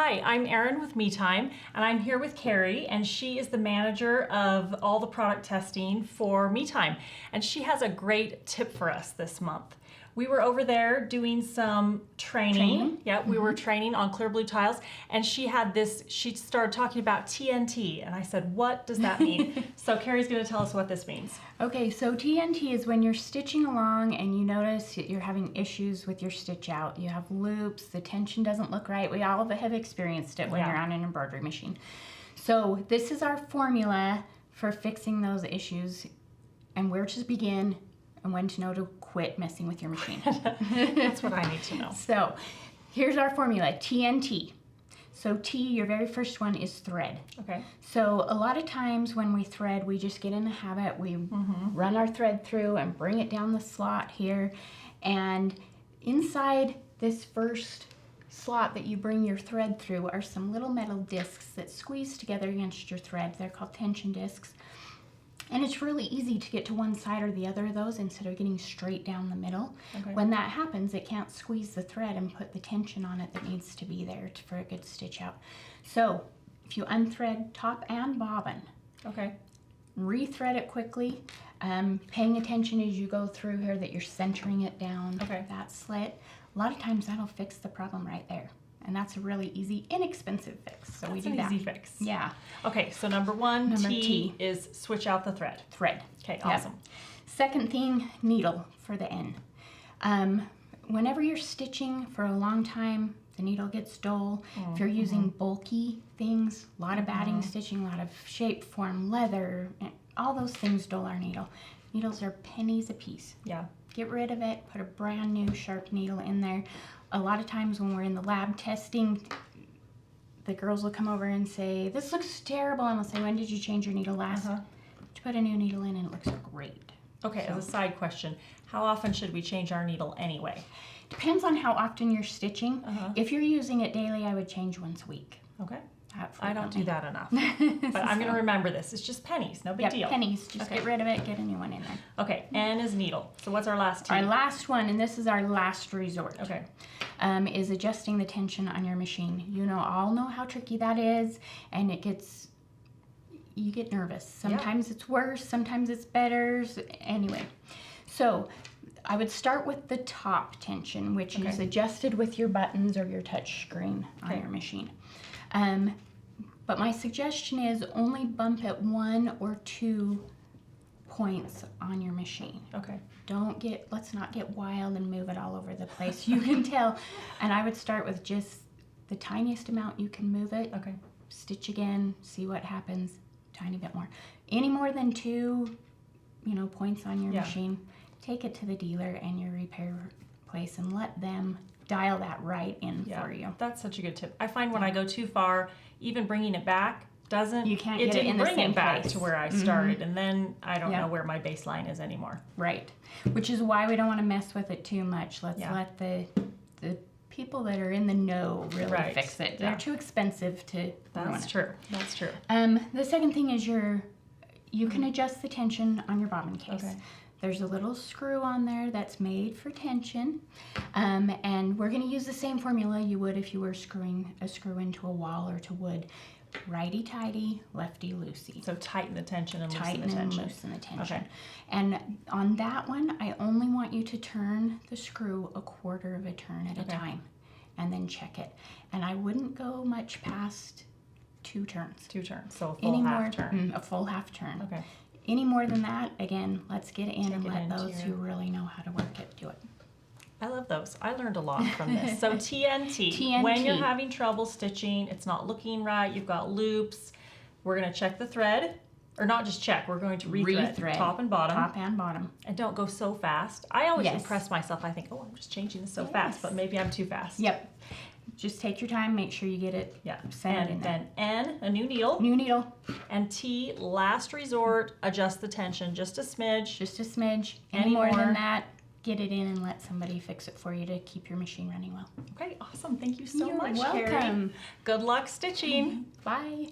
Hi, I'm Erin with MeTime, and I'm here with Kari, and she is the manager of all the product testing for MeTime. And she has a great tip for us this month. We were over there doing some training. Yeah, we were training on clear blue tiles, and she started talking about TNT, and I said, what does that mean? So Kari's going to tell us what this means. Okay, so TNT is when you're stitching along and you notice that you're having issues with your stitch out. You have loops, the tension doesn't look right. We all have experienced it when you're on an embroidery machine. So this is our formula for fixing those issues and where to begin and when to know to quit messing with your machine. That's what I need to know. So here's our formula, TNT. So T, your very first one, is thread. Okay. So a lot of times when we thread, we just get in the habit, we run our thread through and bring it down the slot here. And inside this first slot that you bring your thread through are some little metal discs that squeeze together against your thread. They're called tension discs. And it's really easy to get to one side or the other of those instead of getting straight down the middle. Okay. When that happens, it can't squeeze the thread and put the tension on it that needs to be there for a good stitch out. So if you unthread top and bobbin, okay, rethread it quickly, paying attention as you go through here that you're centering it down that slit. A lot of times that'll fix the problem right there. And that's a really easy, inexpensive fix. So we do that. That's an easy fix. Yeah. Okay, so number T is switch out the thread. Thread. Okay, awesome. Yep. Second thing, needle for the N. Whenever you're stitching for a long time, the needle gets dull. If you're using bulky things, a lot of batting stitching, a lot of shape, form, leather, all those things dull our needle. Needles are pennies a piece. Yeah. Get rid of it, put a brand new sharp needle in there. A lot of times when we're in the lab testing, the girls will come over and say, this looks terrible, and we'll say, when did you change your needle last? To put a new needle in and it looks great. Okay, so, as a side question, how often should we change our needle anyway? Depends on how often you're stitching. If you're using it daily, I would change once a week. Okay. I don't do that enough. But I'm going to remember this. It's just pennies, no big deal. Pennies. Just get rid of it, get a new one in there. Okay, N is needle. So what's our last T? Our last one, and this is our last resort. Okay. Is adjusting the tension on your machine. You all know how tricky that is, and you get nervous. Sometimes it's worse, sometimes it's better. Anyway, so I would start with the top tension, which is adjusted with your buttons or your touch screen on your machine. But my suggestion is only bump at 1 or 2 points on your machine. Okay. Let's not get wild and move it all over the place. You can tell. And I would start with just the tiniest amount you can move it. Okay. Stitch again, see what happens, tiny bit more. Any more than 2, points on your machine, take it to the dealer and your repair place and let them dial that right in for you. That's such a good tip. I find when I go too far, even bringing it back you can't get it in the same bring it back place to where I started, and then I don't know where my baseline is anymore. Right, which is why we don't want to mess with it too much. Let's let the people that are in the know really fix it. They're too expensive to ruin it. That's true. That's true. The second thing is you can adjust the tension on your bobbin case. Okay. There's a little screw on there that's made for tension, and we're going to use the same formula you would if you were screwing a screw into a wall or to wood. Righty-tighty, lefty-loosey. So tighten the tension and loosen the tension. Tighten and loosen the tension. Okay. And on that one, I only want you to turn the screw a quarter of a turn at a time, and then check it. And I wouldn't go much past 2 turns. 2 turns, so a full half turn. A full half turn. Okay. Any more than that, again, let's get it in and let those who really know how to work it do it. I love those. I learned a lot from this. So TNT, when you're having trouble stitching, it's not looking right, you've got loops, we're going to check the thread, or not just check, we're going to rethread top and bottom. Top and bottom. And don't go so fast. I always impress myself. I think, I'm just changing this so fast, but maybe I'm too fast. Yep. Just take your time, make sure you get it centered in there. And then N, a new needle. New needle. And T, last resort, adjust the tension just a smidge. Just a smidge. Any more than that, get it in and let somebody fix it for you to keep your machine running well. Okay, awesome. Thank you so much, You're welcome. Kari. Good luck stitching. Bye.